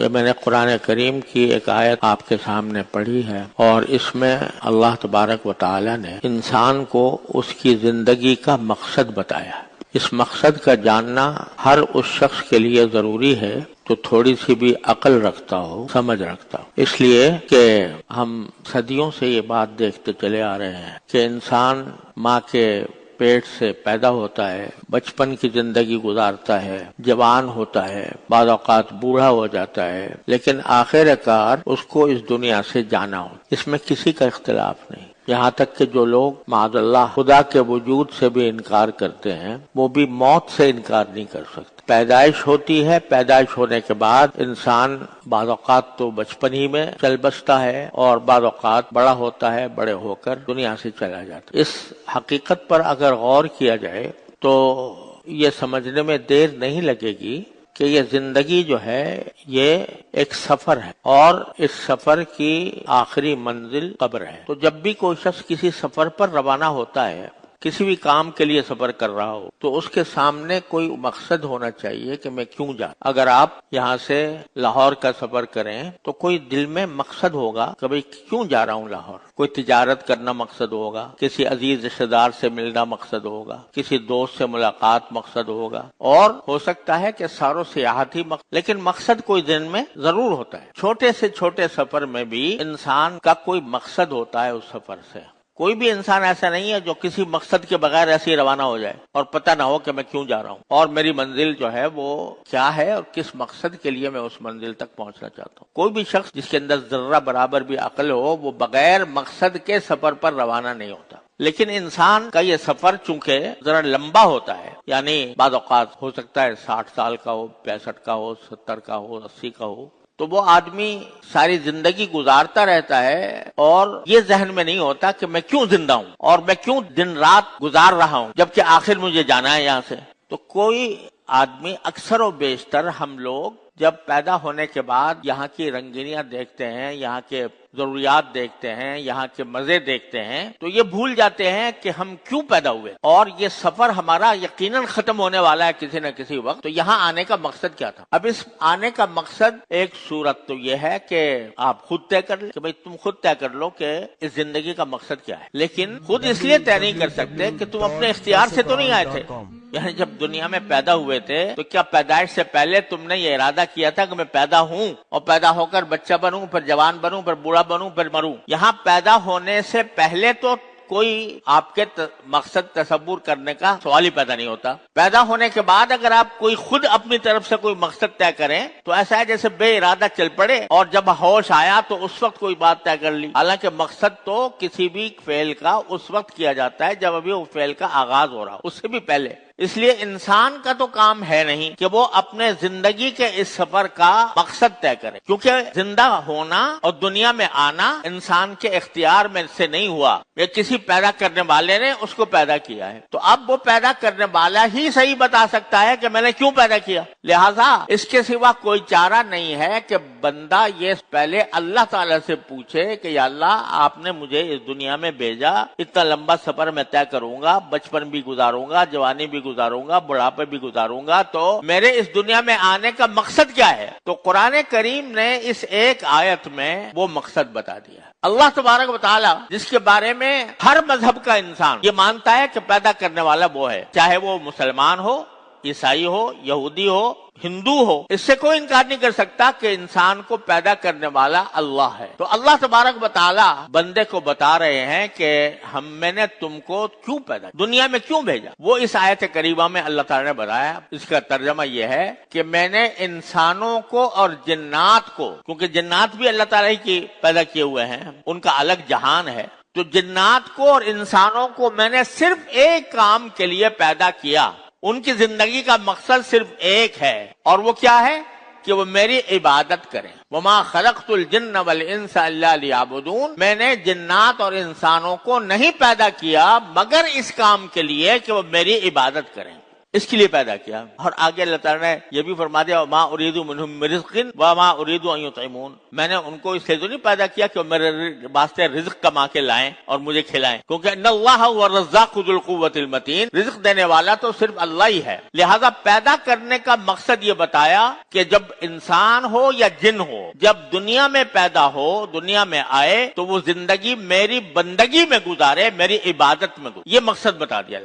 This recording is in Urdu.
میں نے قرآن کریم کی ایک آیت آپ کے سامنے پڑھی ہے، اور اس میں اللہ تبارک و تعالی نے انسان کو اس کی زندگی کا مقصد بتایا ہے۔ اس مقصد کا جاننا ہر اس شخص کے لیے ضروری ہے تو تھوڑی سی بھی عقل رکھتا ہو، سمجھ رکھتا ہو، اس لیے کہ ہم صدیوں سے یہ بات دیکھتے چلے آ رہے ہیں کہ انسان ماں کے پیٹ سے پیدا ہوتا ہے، بچپن کی زندگی گزارتا ہے، جوان ہوتا ہے، بعض اوقات بوڑھا ہو جاتا ہے، لیکن آخر کار اس کو اس دنیا سے جانا ہو۔ اس میں کسی کا اختلاف نہیں، یہاں تک کہ جو لوگ معاذ اللہ خدا کے وجود سے بھی انکار کرتے ہیں، وہ بھی موت سے انکار نہیں کر سکتے۔ پیدائش ہوتی ہے، پیدائش ہونے کے بعد انسان بعض اوقات تو بچپن ہی میں چل بستا ہے، اور بعض اوقات بڑا ہوتا ہے، بڑے ہو کر دنیا سے چلا جاتا ہے۔ اس حقیقت پر اگر غور کیا جائے تو یہ سمجھنے میں دیر نہیں لگے گی کہ یہ زندگی جو ہے یہ ایک سفر ہے، اور اس سفر کی آخری منزل قبر ہے۔ تو جب بھی کوئی شخص کسی سفر پر روانہ ہوتا ہے، کسی بھی کام کے لیے سفر کر رہا ہو، تو اس کے سامنے کوئی مقصد ہونا چاہیے کہ میں کیوں جاؤں۔ اگر آپ یہاں سے لاہور کا سفر کریں تو کوئی دل میں مقصد ہوگا کہ بھئی کیوں جا رہا ہوں لاہور۔ کوئی تجارت کرنا مقصد ہوگا، کسی عزیز رشتہ دار سے ملنا مقصد ہوگا، کسی دوست سے ملاقات مقصد ہوگا، اور ہو سکتا ہے کہ ساروں سیاحتی مقصد، لیکن مقصد کوئی دن میں ضرور ہوتا ہے۔ چھوٹے سے چھوٹے سفر میں بھی انسان کا کوئی مقصد ہوتا ہے۔ اس سفر سے کوئی بھی انسان ایسا نہیں ہے جو کسی مقصد کے بغیر ایسے ہی روانہ ہو جائے اور پتہ نہ ہو کہ میں کیوں جا رہا ہوں اور میری منزل جو ہے وہ کیا ہے اور کس مقصد کے لیے میں اس منزل تک پہنچنا چاہتا ہوں۔ کوئی بھی شخص جس کے اندر ذرہ برابر بھی عقل ہو، وہ بغیر مقصد کے سفر پر روانہ نہیں ہوتا۔ لیکن انسان کا یہ سفر چونکہ ذرا لمبا ہوتا ہے، یعنی بعض اوقات ہو سکتا ہے 60 سال کا ہو، 65 کا ہو، 70 کا ہو، 80 کا ہو، تو وہ آدمی ساری زندگی گزارتا رہتا ہے اور یہ ذہن میں نہیں ہوتا کہ میں کیوں زندہ ہوں اور میں کیوں دن رات گزار رہا ہوں، جبکہ آخر مجھے جانا ہے یہاں سے۔ تو کوئی آدمی، اکثر و بیشتر ہم لوگ جب پیدا ہونے کے بعد یہاں کی رنگینیاں دیکھتے ہیں، یہاں کے ضروریات دیکھتے ہیں، یہاں کے مزے دیکھتے ہیں، تو یہ بھول جاتے ہیں کہ ہم کیوں پیدا ہوئے، اور یہ سفر ہمارا یقیناً ختم ہونے والا ہے کسی نہ کسی وقت۔ تو یہاں آنے کا مقصد کیا تھا؟ اب اس آنے کا مقصد ایک صورت تو یہ ہے کہ آپ خود طے کر لیں کہ بھئی تم خود طے کر لو کہ اس زندگی کا مقصد کیا ہے، لیکن خود اس لیے طے نہیں کر سکتے کہ تم اپنے اختیار سے تو نہیں آئے تھے۔ یعنی جب دنیا میں پیدا ہوئے تھے تو کیا پیدائش سے پہلے تم نے یہ ارادہ کیا تھا کہ میں پیدا ہوں اور پیدا ہو کر بچہ بنوں، پھر جوان بنوں، پھر بوڑھا بنوں، پھر مروں؟ یہاں پیدا ہونے سے پہلے تو کوئی آپ کے مقصد تصور کرنے کا سوال ہی پیدا نہیں ہوتا۔ پیدا ہونے کے بعد اگر آپ کوئی خود اپنی طرف سے کوئی مقصد طے کریں تو ایسا ہے جیسے بے ارادہ چل پڑے اور جب ہوش آیا تو اس وقت کوئی بات طے کر لی۔ حالانکہ مقصد تو کسی بھی فعل کا اس وقت کیا جاتا ہے جب ابھی وہ فعل کا آغاز ہو رہا ہو، اس سے بھی پہلے۔ اس لیے انسان کا تو کام ہے نہیں کہ وہ اپنے زندگی کے اس سفر کا مقصد طے کرے، کیونکہ زندہ ہونا اور دنیا میں آنا انسان کے اختیار میں سے نہیں ہوا، یہ کسی پیدا کرنے والے نے اس کو پیدا کیا ہے۔ تو اب وہ پیدا کرنے والا ہی صحیح بتا سکتا ہے کہ میں نے کیوں پیدا کیا، لہذا اس کے سوا کوئی چارہ نہیں ہے کہ بندہ یہ پہلے اللہ تعالیٰ سے پوچھے کہ یا اللہ آپ نے مجھے اس دنیا میں بھیجا، اتنا لمبا سفر میں طے کروں گا، بچپن بھی گزاروں گا، جوانی بھی گزاروں گا، بڑھاپے بھی گزاروں گا، تو میرے اس دنیا میں آنے کا مقصد کیا ہے؟ تو قرآن کریم نے اس ایک آیت میں وہ مقصد بتا دیا۔ اللہ تبارک و تعالی جس کے بارے میں ہر مذہب کا انسان یہ مانتا ہے کہ پیدا کرنے والا وہ ہے، چاہے وہ مسلمان ہو، عیسائی ہو، یہودی ہو، ہندو ہو، اس سے کوئی انکار نہیں کر سکتا کہ انسان کو پیدا کرنے والا اللہ ہے۔ تو اللہ تبارک و تعالی بندے کو بتا رہے ہیں کہ میں نے تم کو کیوں پیدا، دنیا میں کیوں بھیجا۔ وہ اس آیت کریمہ میں اللہ تعالی نے بتایا، اس کا ترجمہ یہ ہے کہ میں نے انسانوں کو اور جنات کو، کیونکہ جنات بھی اللہ تعالی کی پیدا کیے ہوئے ہیں، ان کا الگ جہان ہے، تو جنات کو اور انسانوں کو میں نے صرف ایک کام کے لیے پیدا کیا، ان کی زندگی کا مقصد صرف ایک ہے، اور وہ کیا ہے کہ وہ میری عبادت کریں۔ وَمَا خَلَقْتُ الْجِنَّ وَالْإِنسَ إِلَّا لِيَعْبُدُونَ، میں نے جنات اور انسانوں کو نہیں پیدا کیا مگر اس کام کے لیے کہ وہ میری عبادت کریں۔ اس کے لیے پیدا کیا. اور آگے اللہ تعالیٰ نے یہ بھی فرما دیا ما اريد منهم من رزق وما اريد ان يطعمون، میں نے ان کو اس لیے تو نہیں پیدا کیا کہ میرے واسطے رزق کما کے لائیں اور مجھے کھلائیں، کیونکہ ان اللہ هو الرزاق ذو القوة المتین، رزق دینے والا تو صرف اللہ ہی ہے. لہذا پیدا کرنے کا مقصد یہ بتایا کہ جب انسان ہو یا جن ہو، جب دنیا میں پیدا ہو، دنیا میں آئے تو وہ زندگی میری بندگی میں گزارے، میری عبادت میں گزارے. یہ مقصد بتا دیا.